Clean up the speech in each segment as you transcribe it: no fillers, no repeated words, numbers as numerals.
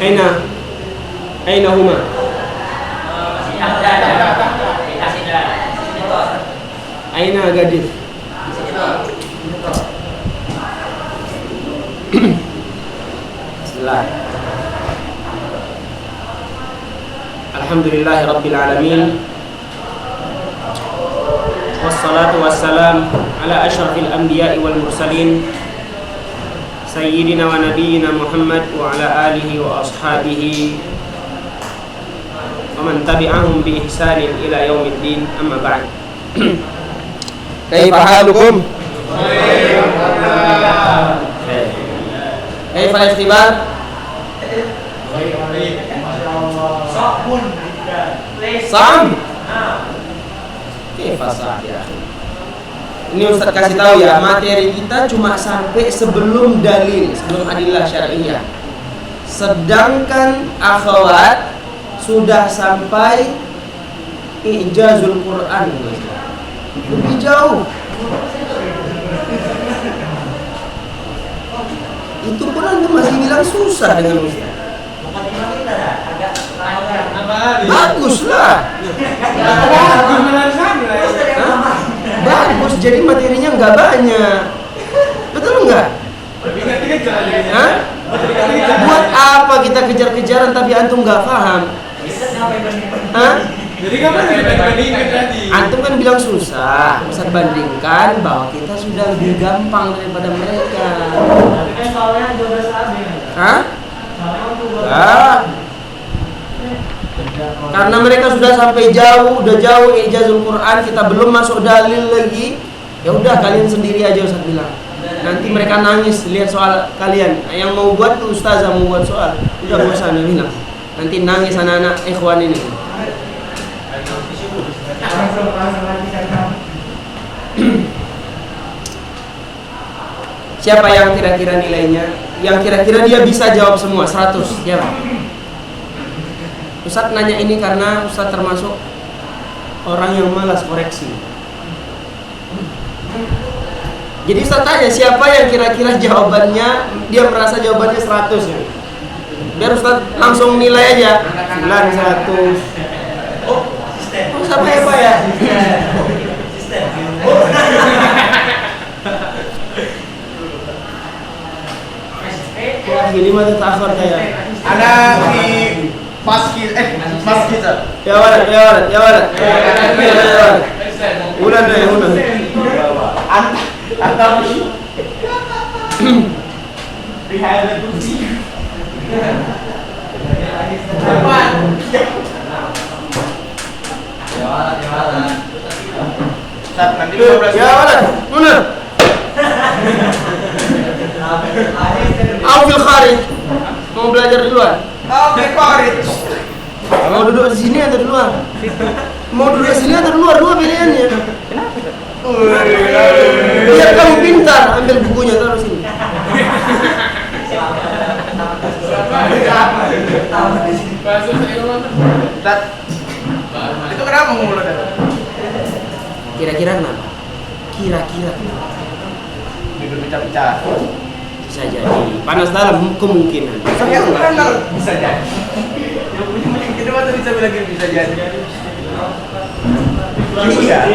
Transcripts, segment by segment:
Aina? Aina huma? Aina Gadif? Bismillah. Alhamdulillahi Rabbil Alamin. Wassalatu wassalam ala ashrafil anbiya'i wal mursalin Sayyidina wa nabiyyina Muhammad wa ala alihi wa ashabihi wa man tabi'ahum bi ihsanin ila yaumiddin, amma ba'd. Kaifa halukum? Kaifa ikhtibar? Sam? Kaifa sah ya? Ini Ustaz kasih tahu ya, materi kita cuma sampai sebelum dalil, sebelum adillah syar'iyyah. Sedangkan akhwat sudah sampai ijazul Quran. Lebih jauh. Itu pun antum masih bilang susah dengan Ustaz. Baguslah. Bagus, jadi materinya nggak banyak. Betul nggak? Buat apa kita kejar-kejaran tapi antum nggak paham? Jadi kapan dibandingkan tadi? Antum kan bilang susah. Ustaz bandingkan bahwa kita sudah lebih gampang daripada mereka. Tapi kan soalnya 12 AB. Hah? Enggak. Karena mereka sudah sampai jauh, udah jauh ijazul Quran, kita belum masuk dalil lagi. Ya udah kalian sendiri aja Ustaz bilang. Nanti mereka nangis lihat soal kalian. Yang mau buat tuh ustazah mau buat soal. Udah bosan bilang. Nanti nangis anak-anak ikhwan ini. Siapa yang kira-kira nilainya? Yang kira-kira dia bisa jawab semua 100. Siapa? Ustaz nanya ini karena Ustaz termasuk orang yang malas koreksi. Jadi Ustaz tanya siapa yang kira-kira jawabannya dia merasa jawabannya 100 ya. Biar Ustaz langsung nilai aja 91. Oh, siapa hebat ya? Gini mah terakhir kayak. Ada di pas kita. Ya warat. Udah deh, udah. Atau Rihana Tusi. Nanti 12. Ya warat, mana? Aufil kharij. Mau belajar di luar? Oke, kharij. Mau duduk di sini atau di luar? Mau duduk di sini atau di luar? Dua pilihannya. Biar kamu pintar, ambil bukunya taruh sini. Itu kenapa mulut? Kira-kira kenapa? Kira-kira kenapa? Berpecah-pecah. Bisa jadi panas dalam kemungkinan. Bisa jadi. Yang punya itu masa bisa bilang bisa jadi. Iya.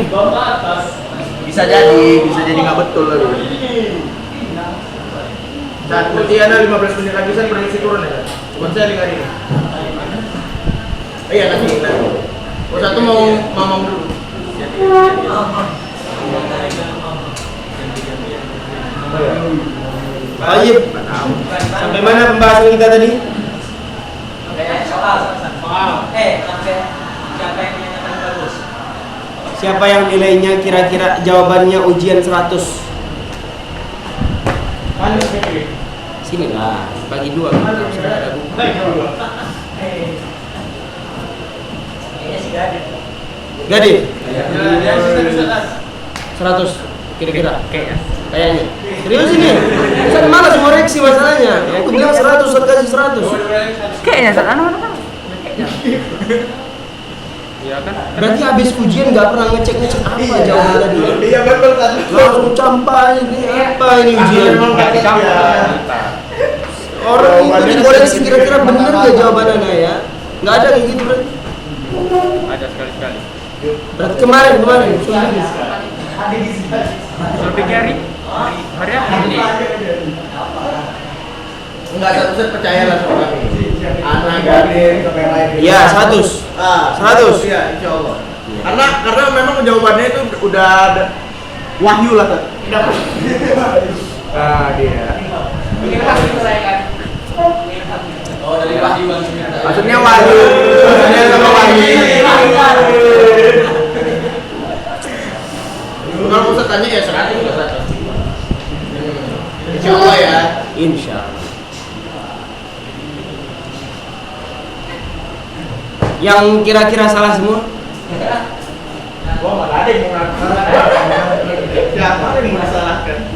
Bawa atas. Bisa jadi nggak betul lagi. Dan kemudian 15 menit lagi saya permisi turun ya. Buat saya lihat ini. Iya nanti. Oh satu mau mamam dulu. Baik. Sampai mana pembahasan kita tadi? Soal. Sampai siapa yang menyatakan bagus? Siapa yang nilainya kira-kira jawabannya ujian 100? Sini lah, bagi dua kita sudah ada buku. Kayaknya sih Gadif. Gadif? 100 kira-kira? Kayaknya. Serius ini? Saya malas ngoreksi masalahnya. Aku bilang 100, saya kasih 100. Kayaknya mana? Iya kan? Berarti habis ujian nggak pernah ngecek apa jawaban tadi. Iya betul kan. Langsung campak ini apa ini ujian? Orang ikutin koreksi kira-kira benar nggak jawabannya ya? Nggak ada kayak gitu berarti. Ada sekali-sekali. Berarti kemarin. Sulfik hari apa ini? Enggak, satu set percaya lah sama kami. Anak Gadir sampai yang lain. Iya, 100. 100. Iya, insya Allah. Karena memang jawabannya itu udah ada wahyu lah kan. Dia. Ini pasti saya kan. Oh, dari wahyu Bang. Maksudnya wahyu. Maksudnya sama wahyu. Kalau Ustaz tanya ya 100 juga 100. Insya Allah ya. Insya Allah. Yang kira-kira salah semua? Gua malah ada yang siapa yang masalahkan?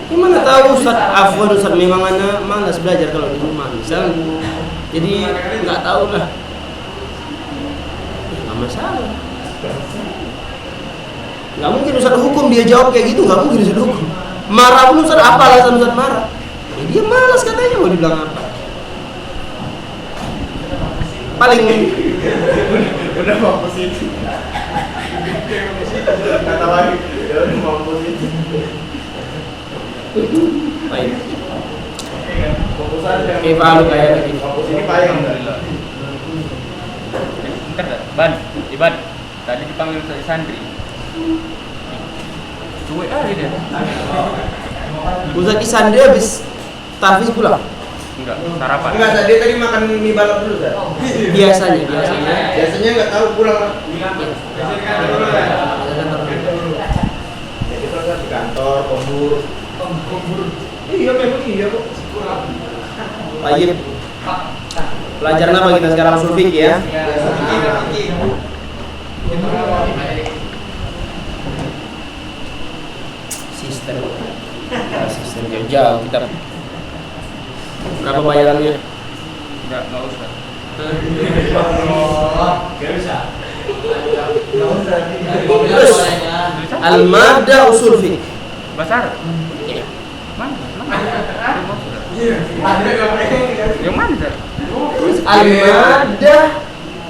Gimana tahu Ustaz Afwan, Ustaz memang anak malas belajar kalau di rumah misalnya. Jadi nggak tahu lah. Nggak masalah. Nggak mungkin Ustaz hukum dia jawab kayak gitu, nggak mungkin Ustaz hukum. Marah pun Ustaz, apa alasan Ustaz marah? Ya, dia malas katanya, mau dibilang apa? Paling Udah mampus itu. Kata lagi, ya udah mampus itu. baik. Fokus aja. Kayak Pak Alu kayak begini. Fokus ini payah alhamdulillah. Bentar, Iban. Tadi dipanggil Ustaz Sandri. Cuek aja dia. Ustaz Isandri habis tahfiz pulang. Enggak, sarapan. Enggak, dia tadi makan mie balap dulu, Ustaz. Biasanya. Biasanya enggak tahu pulang. Jadi kalau di kantor, kombur. Iya, memang iya kok. Baik. Pelajaran apa kita sekarang sulfik ya? Sistem jauh-jauh kita. Berapa bayarannya? Enggak usah. Terus al-madda usul fiqh. Basar. Iya. Mana? Yang mana, Sar? Terus al-madda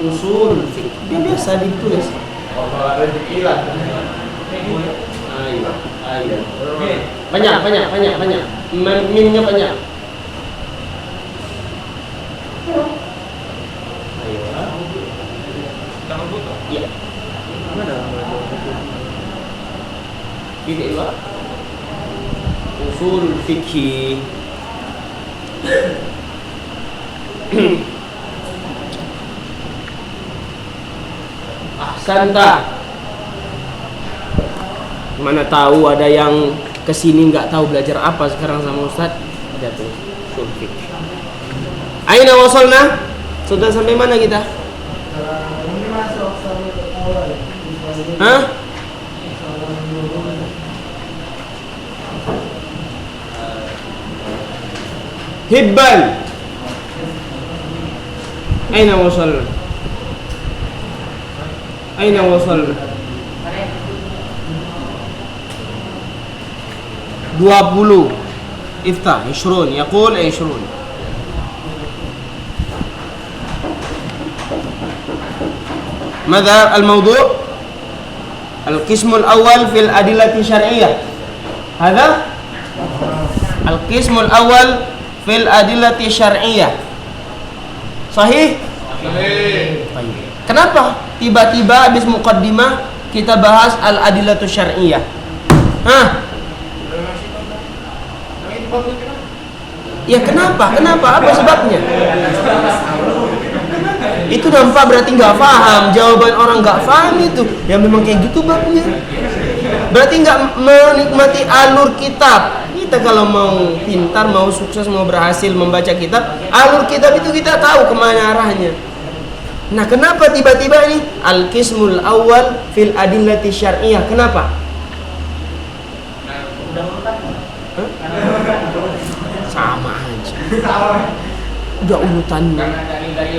usul fiqh. Dia biasa ditulis. Ayo. Banyak. Mimnya banyak. Ayo. Tangan butuh. Iya. Mana? Titik dua. Usul fikih. Ahsanta. Mana tahu ada yang kesini nggak tahu belajar apa sekarang sama Ustadz. Jatuh usul fikih. Aina wasolna? Sudah sampai mana kita? Hah? Hibban. Aina wasolna? Aina wasolna? 20 iftah 20 يقول 20 ماذا الموضوع القسم الأول في الأدلة الشرعية هذا القسم الأول في الأدلة الشرعية صحيح؟ طيب. Kenapa tiba-tiba habis muqaddimah kita bahas al-adillatu syar'iyyah? Hah? Ya kenapa? Apa sebabnya? Itu nampak berarti nggak paham. Jawaban orang nggak paham itu. Ya memang kayak gitu babnya. Berarti nggak menikmati alur kitab. Kita kalau mau pintar, mau sukses, mau berhasil membaca kitab, alur kitab itu kita tahu kemana arahnya. Nah, kenapa tiba-tiba ini al-qismul awal fil adillati syar'iyyah? Kenapa? Hah? Sama aja. Udah urutannya.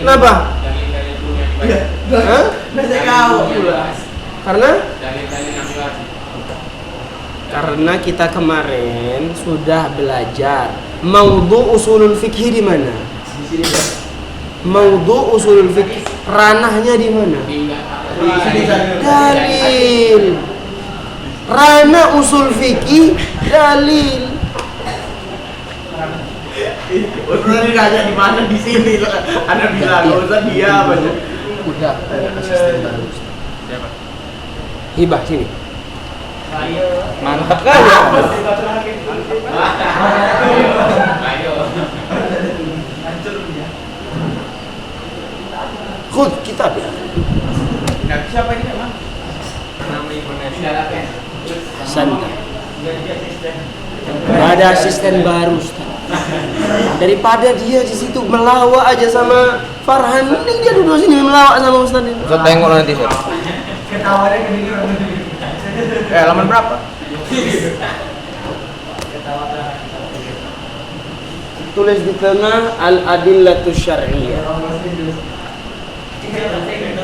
Kenapa? Hah? Karena kita kemarin sudah belajar Maudhu usulul fikih di mana? Maudhu usulul fikih ranahnya di mana? Dalil. Ranah usul fikih dalil. Udah ditanya di mana di sini loh. Anda bilang nggak usah diam aja. Udah asisten baru. Siapa? Hibah sini. Mantap kali. Khud kitab ya. Siapa ini Mak? Santai. Gak ada asisten baru Ustaz. Daripada dia di situ melawak aja sama Farhan, mending dia duduk sini melawak sama Ustaz ini. Ustaz tengok nanti Ustaz. Halaman berapa? Tulis di tengah al-adillatus syar'iyyah.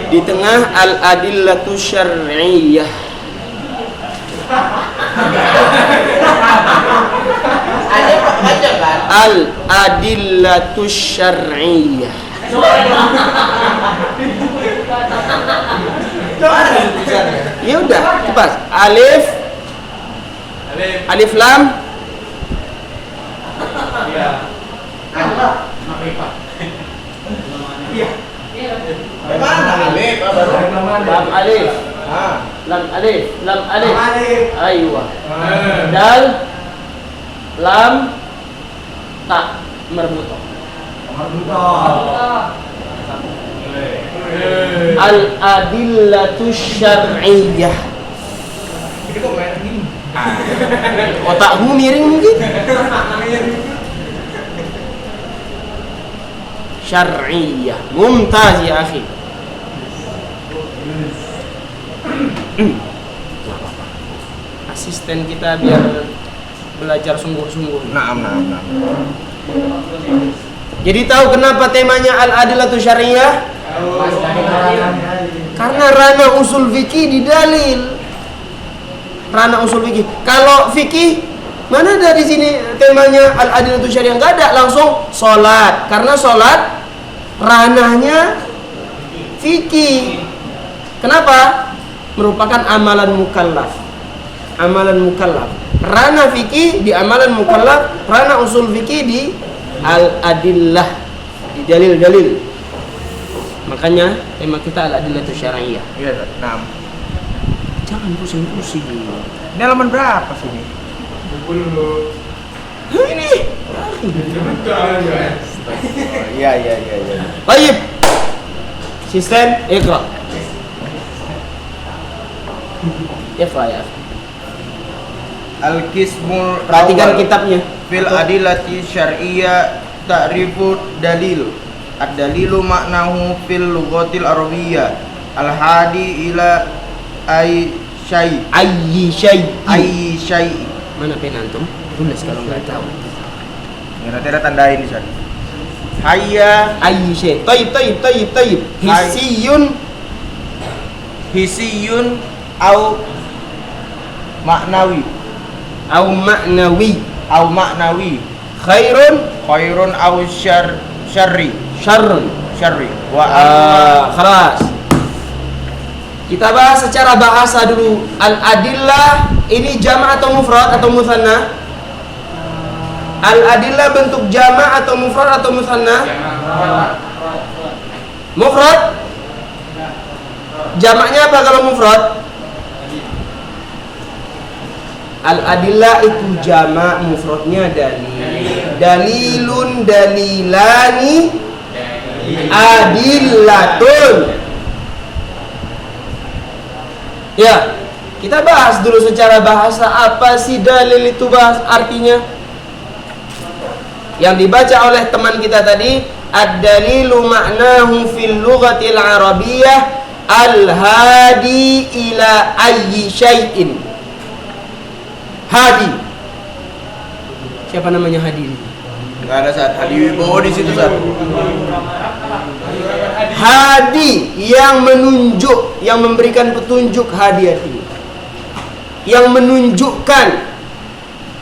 Di tengah al-adillatus syar'iyyah. Ada baca kan? Al-adillatus syar'iyyah. Ya udah, cepat. Alif lam. Mana Alif? Lam alif. Lam alif. Lam alif. Aywa. Dal. Lam. Ta. Marbutoh. Al-adillatus syar'iyyah. Otakmu miring mungkin? Syar'iyyah. Mumtaz ya akhi. Asisten kita biar belajar sungguh-sungguh. Naam. Jadi tahu kenapa temanya al-adillatus syar'iyyah? Karena ranah usul fikih di dalil. Ranah usul fikih. Kalau fikih mana ada di sini temanya al-adillatus syar'iyyah? Enggak ada, langsung salat. Karena salat ranahnya fikih. Kenapa? Merupakan amalan mukallaf. Amalan mukallaf. Ranah fikih di amalan mukallaf, ranah usul fikih di al-adillah, di dalil-dalil. Makanya tema kita al-adillatus syar'iyyah. Iya, Naam. Jangan pusing-pusing. Ini halaman berapa sini? Ini. Iya. Baik. Sistem Iqra. Ya. Al-Qismul Perhatikan awal. kitabnya. Fil adillati syar'iyyah ta'rifu dalil. Ad-dalilu maknahu fil lughatil arabiyyah al-hadi ila ayyi syai. Mana pen antum? Tulis kalau enggak tahu. Ya, nanti ada tandain di sana. Hayya Ayyi syai. Tayyib. hisiyun au maknawi Au maknawi khairun au syarri syarrun. wa Khalas. Kita bahas secara bahasa dulu. Al-adillah ini jama' atau mufrad atau musanna? Al-adillah bentuk jama' atau mufrad atau musanna? Mufrad. Jamaknya apa kalau mufrad? Al-adillah itu jama', mufradnya dalil. Dalilun, dalilani, adillatun. Ya, kita bahas dulu secara bahasa apa sih dalil itu, bahas artinya. Yang dibaca oleh teman kita tadi, ad-dalilu maknahu fil lughatil arabiyyah al-hadi ila ayyi syai'in. Hadi. Siapa namanya Hadi? Enggak ada saat Hadi Wibowo di situ saat. Hadi yang menunjuk, yang memberikan petunjuk, hadi artinya. Yang menunjukkan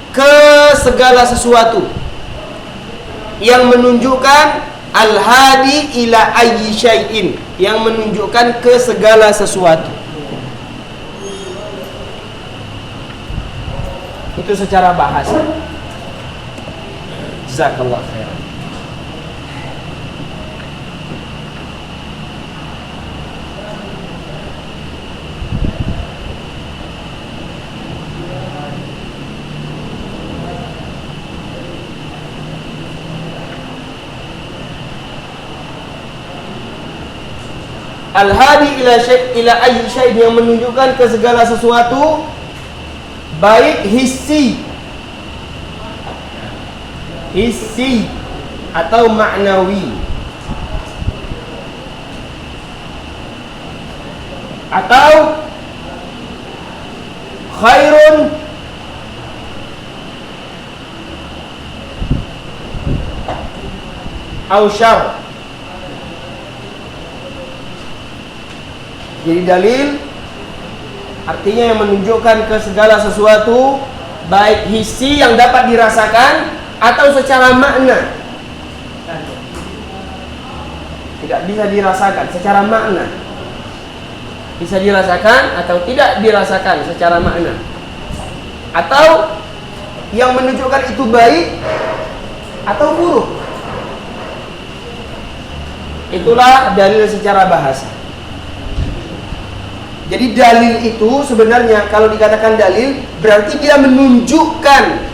ke segala sesuatu. yang menunjukkan al-hadi ila ayyi syai'in, yang menunjukkan ke segala sesuatu. Itu secara bahasa. Jazakallah khairan. Al-hadi ila ayyi syai', yang menunjukkan ke segala sesuatu, baik hissi atau maknawi, atau khairun atau syarr. Jadi dalil artinya yang menunjukkan ke segala sesuatu, baik hissi yang dapat dirasakan atau secara makna. Tidak bisa dirasakan secara makna. Bisa dirasakan atau tidak dirasakan secara makna. Atau yang menunjukkan itu baik atau buruk. Itulah dalil secara bahasa. Jadi dalil itu sebenarnya kalau dikatakan dalil berarti dia menunjukkan.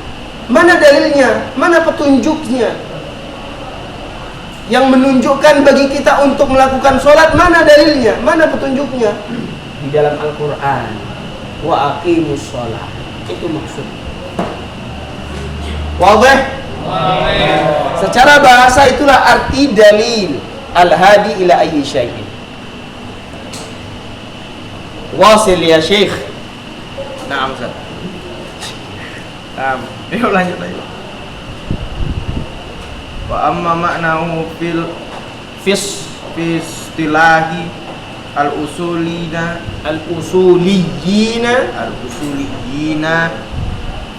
Mana dalilnya? Mana petunjuknya? Yang menunjukkan bagi kita untuk melakukan sholat, mana dalilnya? Mana petunjuknya? Di dalam Al-Quran. Wa aqimus sholat. Itu maksudnya. Wadih? Secara bahasa itulah arti dalil. Al-hadi ila ayyi syai'in. Wasil ya Syekh. Nah, Ustaz. Yuk lanjut aja. Wa amma ma'nahu fil istilahi al-usuliyina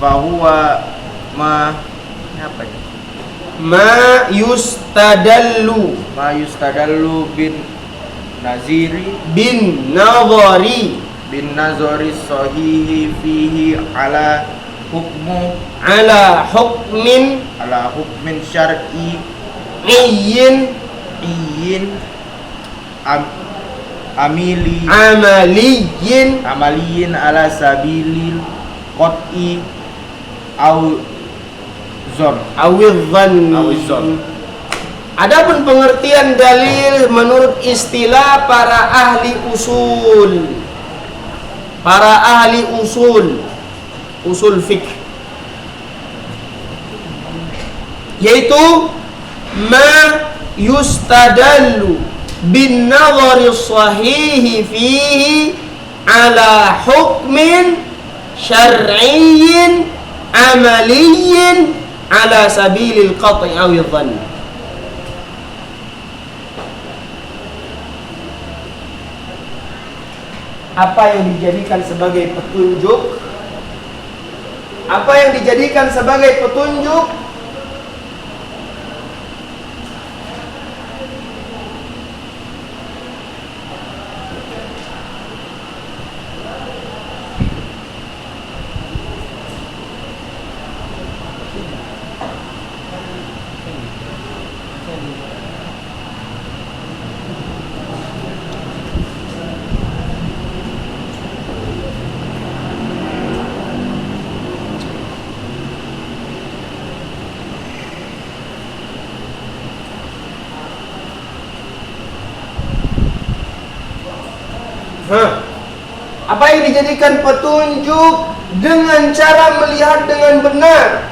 fahuwa ma apa ya? Ma yustadallu bin nazari sahihi fihi ala hukmin syar'i iyyin amaliyin ala sabilil qat'i au zon. Adapun pengertian dalil menurut istilah para ahli usul fiqh, yaitu ma yustadallu bin nazari sahihi fihi ala hukmin syar'iyyin amaliyyin ala sabilil qat'i aw dhann. Apa yang dijadikan sebagai petunjuk, apa yang dijadikan petunjuk dengan cara melihat dengan benar,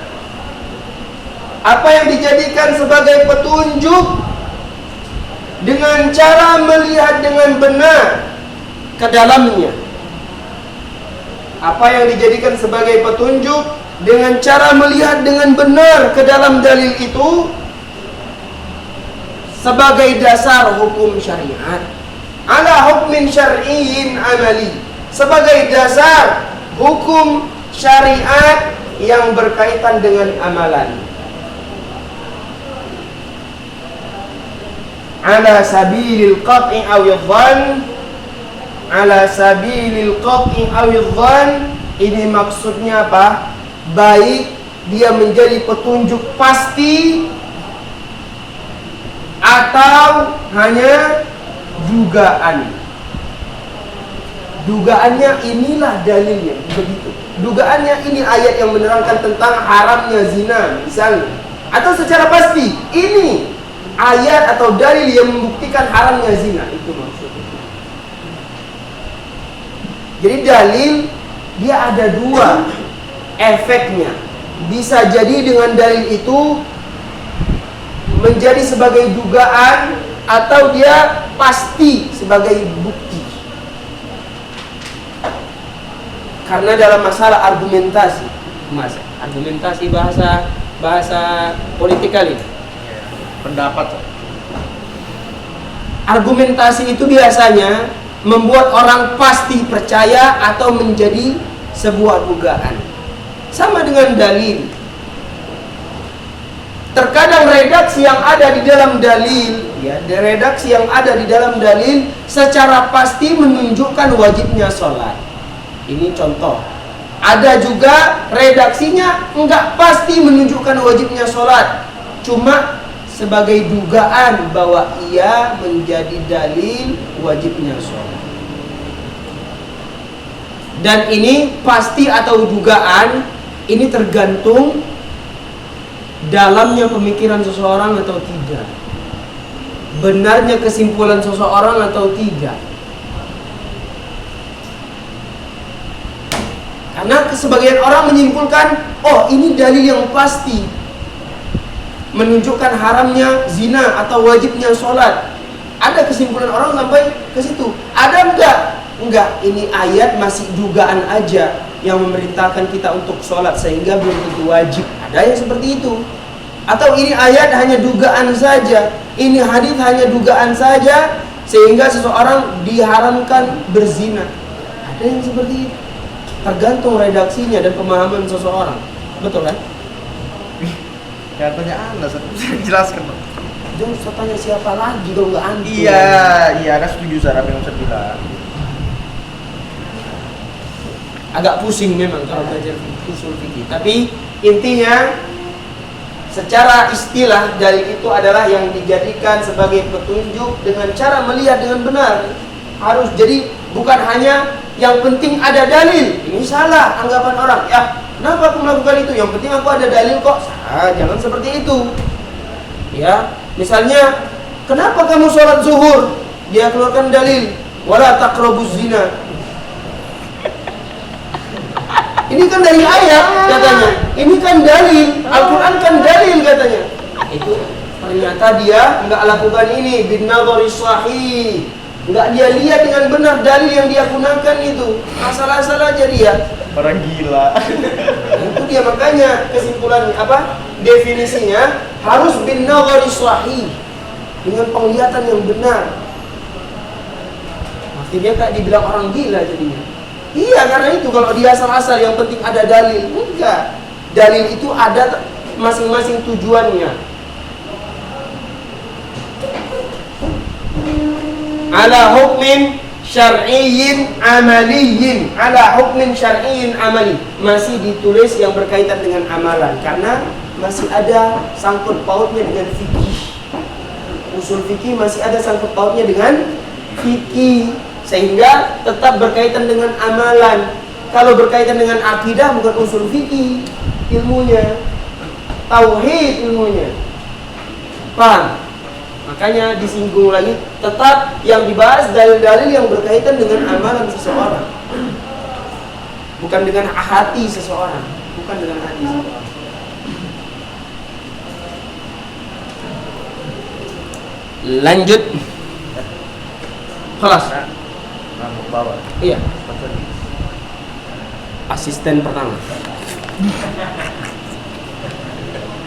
apa yang dijadikan sebagai petunjuk dengan cara melihat dengan benar ke dalamnya, apa yang dijadikan sebagai petunjuk dengan cara melihat dengan benar ke dalam dalil itu sebagai dasar hukum syariat, ala hukmin syar'iyyin amali, sebagai dasar hukum syariat yang berkaitan dengan amalan. ala sabilil qat'i awil dhann, ala sabilil qat'i awil dhann, ini maksudnya apa? Baik dia menjadi petunjuk pasti atau hanya dugaan. Dugaannya inilah dalilnya, begitu. Dugaannya ini ayat yang menerangkan tentang haramnya zina misalnya, atau secara pasti ini ayat atau dalil yang membuktikan haramnya zina, itu maksudnya. Jadi dalil dia ada dua efeknya. Bisa jadi dengan dalil itu menjadi sebagai dugaan atau dia pasti sebagai bukti. Karena dalam masalah argumentasi, argumentasi bahasa politik kali. Pendapat. Argumentasi itu biasanya membuat orang pasti percaya atau menjadi sebuah dugaan. Sama dengan dalil. Terkadang redaksi yang ada di dalam dalil, redaksi yang ada di dalam dalil secara pasti menunjukkan wajibnya sholat. Ini contoh. Ada juga redaksinya enggak pasti menunjukkan wajibnya sholat, cuma sebagai dugaan bahwa ia menjadi dalil wajibnya sholat. Dan ini pasti atau dugaan, ini tergantung dalamnya pemikiran seseorang atau tidak, benarnya kesimpulan seseorang atau tidak. Karena sebagian orang menyimpulkan, oh ini dalil yang pasti menunjukkan haramnya zina atau wajibnya sholat. Ada kesimpulan orang sampai ke situ. Ada enggak? Enggak, ini ayat masih dugaan aja yang memerintahkan kita untuk sholat sehingga belum tentu wajib. Ada yang seperti itu. Atau ini ayat hanya dugaan saja, ini hadis hanya dugaan saja sehingga seseorang diharamkan berzina. Ada yang seperti itu. Tergantung redaksinya dan pemahaman seseorang. Betul kan? Katanya Anda, saya jelaskan. Jangan saya tanya siapa lagi dong, nggak antum. Iya, Anda setuju Sarah yang saya bilang. Agak pusing memang kalau belajar usul fikih. Tapi intinya secara istilah dalil itu adalah yang dijadikan sebagai petunjuk dengan cara melihat dengan benar. Harus jadi bukan hanya yang penting ada dalil. Ini salah anggapan orang. Ya, kenapa aku melakukan itu? Yang penting aku ada dalil kok. Jangan seperti itu. Ya, misalnya kenapa kamu sholat zuhur? Dia keluarkan dalil, wala taqrabuz zina. Ini kan dari ayat katanya. Ini kan dalil, Al-Quran kan dalil katanya. Itu ternyata dia enggak lakukan ini bin nadhari sahih. Enggak dia lihat dengan benar dalil yang dia gunakan itu. Asal-asal aja dia. Orang gila. Itu dia, makanya kesimpulan apa? Definisinya harus bin nadhari sahih. Dengan penglihatan yang benar. Akhirnya kayak dibilang orang gila jadinya. Iya, karena itu kalau dia asal-asal yang penting ada dalil. Enggak. Dalil itu ada masing-masing tujuannya. Ala hukmin syar'iyyin amaliyyin, ala hukmin syar'iyyin amali, masih ditulis yang berkaitan dengan amalan karena masih ada sangkut pautnya dengan fikih. Usul fikih masih ada sangkut pautnya dengan fikih sehingga tetap berkaitan dengan amalan. Kalau berkaitan dengan akidah bukan usul fikih ilmunya, tauhid ilmunya. Paham? Makanya disinggung lagi, tetap yang dibahas dalil-dalil yang berkaitan dengan amalan seseorang, bukan dengan hati seseorang, bukan dengan hati seseorang. Lanjut. Kelas. Mau bawa. Iya. Asisten pertama.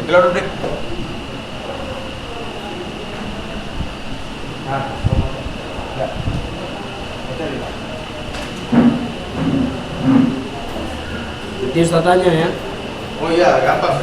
Keluar dulu. Jadi Ustaz tanya ya. Oh iya, gampang.